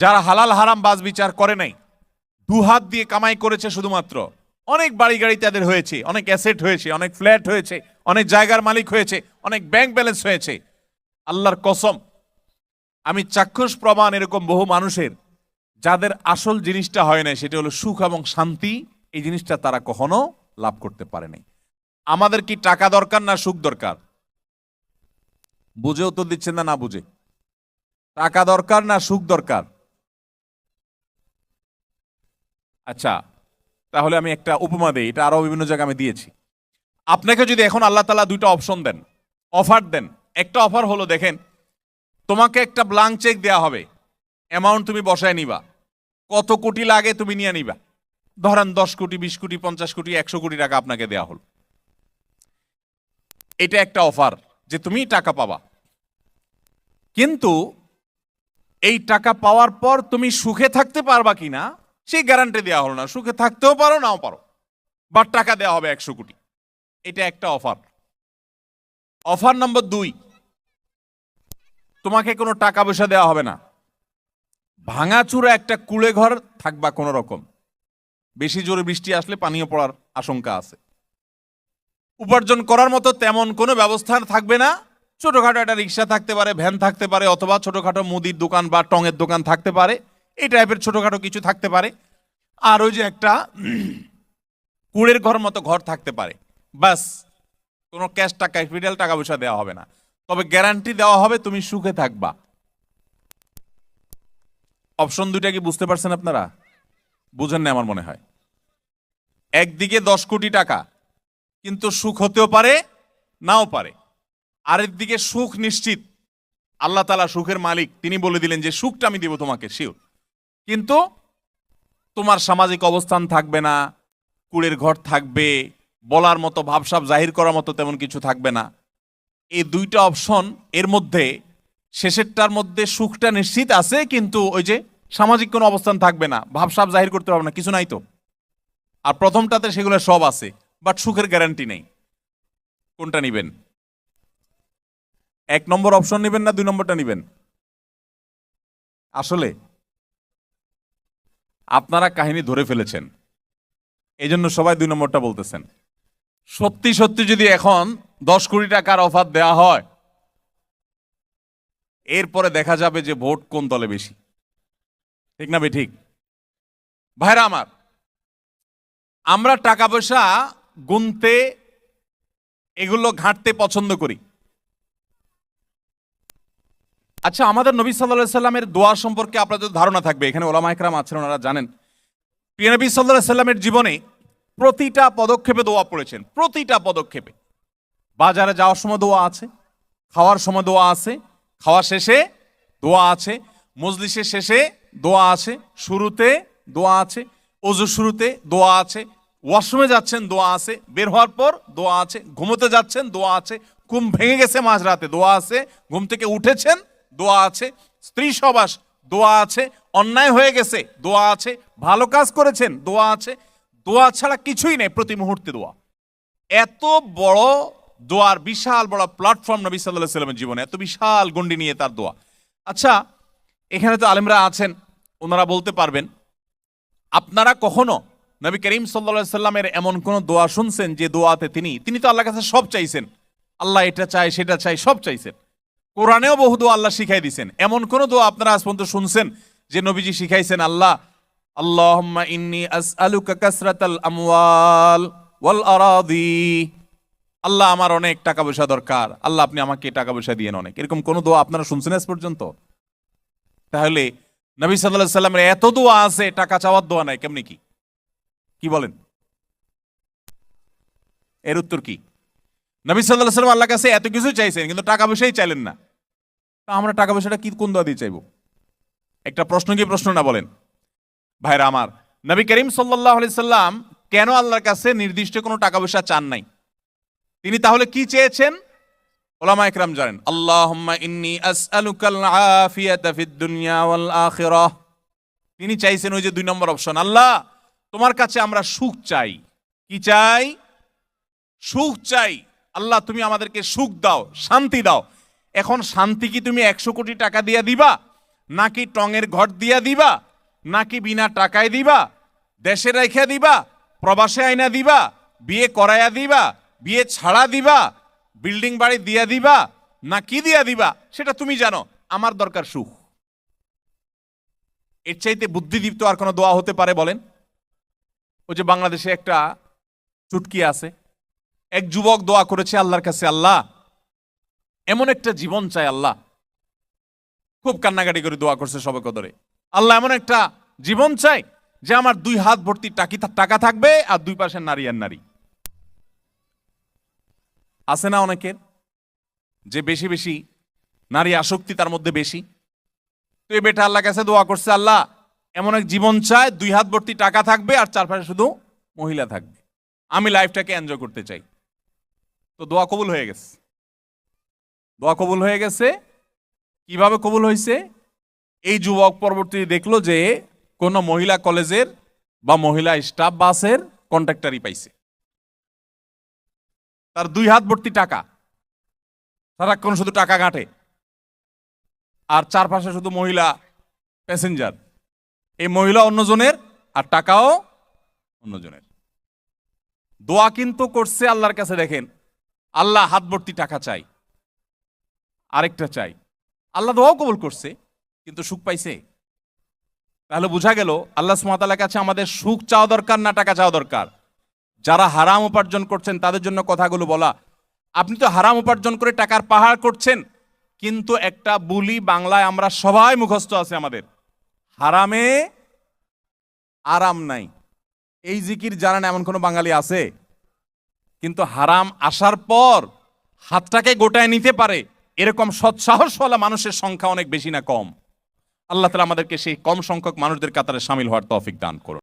যারা হালাল হারাম বাজ বিচার করে নাই, দুহাত দিয়ে কামাই করেছে শুধুমাত্র, অনেক বাড়ি গাড়ি তাদের হয়েছে, অনেক অ্যাসেট হয়েছে, অনেক ফ্ল্যাট হয়েছে, অনেক জায়গার মালিক হয়েছে, অনেক ব্যাংক ব্যালেন্স হয়েছে। আল্লাহর কসম, আমি চাক্ষুষ প্রমাণ এরকম বহু মানুষের যাদের আসল জিনিসটা হয় না, সেটা হলো সুখ এবং শান্তি। এই জিনিসটা তারা কখনো লাভ করতে পারে নাই। আমাদের কি টাকা দরকার না সুখ দরকার? বুঝে উত্তর দিচ্ছেন না, না বুঝে? টাকা দরকার না সুখ দরকার? আচ্ছা, তাহলে আমি একটা উপমা দিই, এটা আরো বিভিন্ন জায়গায় আমি দিয়েছি। আপনাকে যদি এখন আল্লাহ তাআলা দুইটা অপশন দেন, অফার দেন। একটা অফার হলো, দেখেন, তোমাকে একটা ব্ল্যাঙ্ক চেক দেয়া হবে, অ্যামাউন্ট তুমি বসায় নিবা, কত কোটি লাগে তুমি নিয়ে নিবা। ধরেন 10 কোটি, 20 কোটি, 50 কোটি, 100 কোটি টাকা আপনাকে দেয়া হলো। এটা একটা অফার যে তুমি টাকা পাবা, কিন্তু এই টাকা পাওয়ার পর তুমি সুখে থাকতে পারবা কিনা সেই গ্যারান্টি দেওয়া হলো না। সুখে থাকতেও পারো, নাও পারো, বাট টাকা দেওয়া হবে 100 কোটি। এটা একটা অফার। অফার নম্বর 2, তোমাকে কোনো টাকা পয়সা দেওয়া হবে না, ভাঙাচুরা একটা কুড়ে ঘর থাকবা কোন রকম, বেশি জোরে বৃষ্টি আসলে পানিও পড়ার আশঙ্কা আছে, উপার্জন করার মতো তেমন কোনো ব্যবস্থা থাকবে না। ছোটখাটো একটা রিক্সা থাকতে পারে, ভ্যান থাকতে পারে, অথবা ছোটখাটো মুদির দোকান বা টঙের দোকান থাকতে পারে, এই টাইপের ছোটখাটো কিছু থাকতে পারে। আর ওই যে একটা কুড়ের ঘর মতো ঘর থাকতে পারে, বাস। কোনো ক্যাশ টাকা, ক্যাপিটাল টাকা পয়সা দেওয়া হবে না, তবে গ্যারান্টি দেওয়া হবে তুমি সুখে থাকবা। অপশন দুইটা কি বুঝতে পারছেন আপনারা? বুঝেন না আমার মনে হয়। একদিকে 10 কোটি টাকা, কিন্তু সুখ হতেও পারে, নাও পারে। আরেক দিকে সুখ নিশ্চিত, আল্লাহ তাআলা সুখের মালিক, তিনি বলে দিলেন যে সুখটা আমি দিব তোমাকে শিওর, কিন্তু তোমার সামাজিক অবস্থান থাকবে না, কুড়ের ঘর থাকবে, বলার মতো ভাবসাব জাহির করার মতো তেমন কিছু থাকবে না। এই দুইটা অপশন, এর মধ্যে শেষেরটার মধ্যে সুখটা নিশ্চিত আছে, কিন্তু ওই যে সামাজিক কোনো অবস্থান থাকবে না, ভাবসাব জাহির করতে পারবে না, কিছু নাই তো। আর প্রথমটাতে সেগুলো সব আছে, বাট সুখের গ্যারান্টি নেই। কোনটা নিবেন? 1 নম্বর অপশন নিবেন না 2 নম্বরটা নিবেন? আসলে আপনারা কাহিনী ধরে ফেলেছেন, এই জন্য সবাই 2 নম্বরটা বলতেছেন। সত্যি সত্যি যদি এখন 10 কোটি টাকার অফার দেওয়া হয়, এরপরে দেখা যাবে যে ভোট কোন দলে বেশি। ঠিক না বে ঠিক? ভাইরা আমার, আমরা টাকা পয়সা গুনতে, এগুলো ঘাঁটতে পছন্দ করি। আচ্ছা, আমাদের নবী সাল্লাল্লাহু আলাইহি সাল্লামের দোয়া সম্পর্কে আপনাদের ধারণা থাকবে, এখানে ওলামা ইকরাম আছেন, ওনারা জানেন। প্রিয় নবী সাল্লাল্লাহু আলাইহি সাল্লামের জীবনে প্রতিটা পদক্ষেপে দোয়া পড়েছেন, প্রতিটা পদক্ষেপে। বাজারে যাওয়ার সময় দোয়া আছে, খাওয়ার সময় দোয়া আছে, খাওয়া শেষে দোয়া আছে, মজলিসের শেষে দোয়া আছে, শুরুতে দোয়া আছে, ওযু শুরুতে দোয়া আছে, ওয়াশরুমে যাচ্ছেন দোয়া আছে, বের হওয়ার পর দোয়া আছে, ঘুমোতে যাচ্ছেন দোয়া আছে, ঘুম ভেঙে গেছে মাঝরাতে দোয়া আছে, ঘুম থেকে উঠেছেন দোয়া আছে, স্ত্রী সবাস দোয়া আছে, অন্যায় হয়ে গেছে দোয়া আছে, ভালো কাজ করেছেন দোয়া আছে। দোয়া ছাড়া কিছুই নেই, প্রতি মুহূর্তে দোয়া। এত বড় দোয়ার বিশাল বড় প্ল্যাটফর্ম নবী সাল্লাল্লাহু আলাইহি সাল্লামের জীবনে, এত বিশাল গণ্ডি নিয়ে তার দোয়া। আচ্ছা, এখানে তো আলেমরা আছেন, ওনারা বলতে পারবেন, আপনারা কখনো নবী করিম সাল্লাল্লাহু আলাইহি সাল্লামের এমন কোন দোয়া শুনছেন যে দোয়াতে তিনি তো আল্লাহর কাছে সব চাইছেন, আল্লাহ এটা চাই সেটা চাই সব চাইছেন, কোরআনেও বহু দোয়া আল্লাহ শিখাই দিয়েছেন, এমন কোন দোয়া আপনারা আজ পর্যন্ত শুনছেন যে নবীজি শিখাইছেন, আল্লাহ আল্লাহুম্মা ইন্নী আসআলুকা কাসরাতাল আমওয়াল ওয়াল আরাদি, আল্লাহ আমার অনেক টাকা পয়সা দরকার, আল্লাহ আপনি আমাকে টাকা পয়সা দিয়েন অনেক, এরকম কোন দোয়া আপনারা শুনছেন আজ পর্যন্ত? তাহলে নবী সাল্লাল্লাহু আলাইহি সাল্লামের এত দোয়া আছে, টাকা চাওয়ার দোয়া নাই, কেমনি কি বলেন? এর উত্তর কি? নবী সাল্লাল্লাহু আলাইহি সাল্লাম আল্লাহর কাছে এত কিছু চাইছেন, কিন্তু টাকা পয়সাই চাইলেন না। তা আমরা টাকা পয়সাটা কি কোন দোয়া দিয়ে চাইবো? একটা প্রশ্ন কি প্রশ্ন না বলেন? ভাইরা আমার, নবী করিম সাল্লাল্লাহু আলাইহি সাল্লাম কেন আল্লাহর কাছে নির্দিষ্ট কোনো টাকা পয়সা চান নাই? তিনি তাহলে কি চেয়েছেন? উলামা ইকরাম জানেন, আল্লাহুম্মা ইন্নী আসআলুকাল আফিয়াতা ফিদ দুনিয়া ওয়াল আখিরাহ। তিনি চাইছেন ওই যে 2 নম্বর অপশন, আল্লাহ তোমার কাছে আমরা সুখ চাই। কি চাই? সুখ চাই। আল্লাহ তুমি আমাদেরকে সুখ দাও, শান্তি দাও। এখন শান্তি কি তুমি 100 কোটি টাকা দিয়ে দিবা, নাকি টঙের ঘর দিয়া দিবা, নাকি বিনা টাকায় দিবা, দেশে রেখে দিবা, প্রবাসে আইনা দিবা, বিয়ে করাইয়া দিবা, বিয়ে ছাড়া দিবা, বিল্ডিং বাড়ি দিয়া দিবা, না কি দিয়া দিবা সেটা তুমি জানো। আমার দরকার সুখ। এর চাইতে বুদ্ধিদীপ্ত আর কোনো দোয়া হতে পারে বলেন? ওই যে বাংলাদেশে একটা চুটকি আছে, এক যুবক দোয়া করেছে আল্লাহর কাছে, আল্লাহ এমন একটা জীবন চাই আল্লাহ, খুব কান্নাকাটি করে দোয়া করছে সবে কদরে, আল্লাহ এমন একটা জীবন চাই যে আমার 2 হাত ভর্তি টাকা থাকবে আর 2 পাশে নারী আর নারী। আছে না অনেকের যে বেশি বেশি নারী আসক্তি তার মধ্যে বেশি। তো এই বেটা আল্লাহ কাছে দোয়া করছে, আল্লাহ এমন এক জীবন চাই 2 হাত ভর্তি টাকা থাকবে আর চারপাশে শুধু মহিলা থাকবে, আমি লাইফটাকে এনজয় করতে চাই। তো দোয়া কবুল হয়ে গেছে। দোয়া কবুল হয়ে গেছে। কিভাবে কবুল হয়েছে? এই যুবক পরবর্তীতে দেখলো যে কোন মহিলা কলেজের বা মহিলা স্টাফ বাসের কন্ট্রাক্টরই পাইছে, তার 2 হাত ভর্তি টাকা, সারাক্ষণ শুধু টাকা ঘাটে, আর চারপাশে শুধু মহিলা প্যাসেঞ্জার। এই মহিলা অন্যজনের আর টাকাও অন্যজনের। দোয়া কিন্তু করছে আল্লাহর কাছে, দেখেন আল্লাহ হাত ভর্তি টাকা চাই, আরেকটা চাই, আল্লাহ দোয়াও কবুল করছে, কিন্তু সুখ পাইছে। তাহলে বোঝা গেল আল্লাহ সুবহানাহু ওয়া তাআলার কাছে আমাদের সুখ চাওয়া দরকার না টাকা চাওয়া দরকার। যারা হারাম উপার্জন করছেন তাদের জন্য কথাগুলো বলা। আপনি তো হারাম উপার্জন করে টাকার পাহাড় করছেন, কিন্তু একটা বুলি বাংলায় আমরা সবাই মুখস্থ আছে আমাদের, হারামে আরাম নাই। এই জিকির জানেন এমন কোন বাঙালি আছে? কিন্তু হারাম আসার পর হাতটাকে গোটায় নিতে পারে এরকম সৎসাহসওয়ালা মানুষের সংখ্যা অনেক বেশি না কম? আল্লাহ তাআলা আমাদেরকে সেই কম সংখ্যক মানুষদের কাতারে শামিল হওয়ার তৌফিক দান করুন।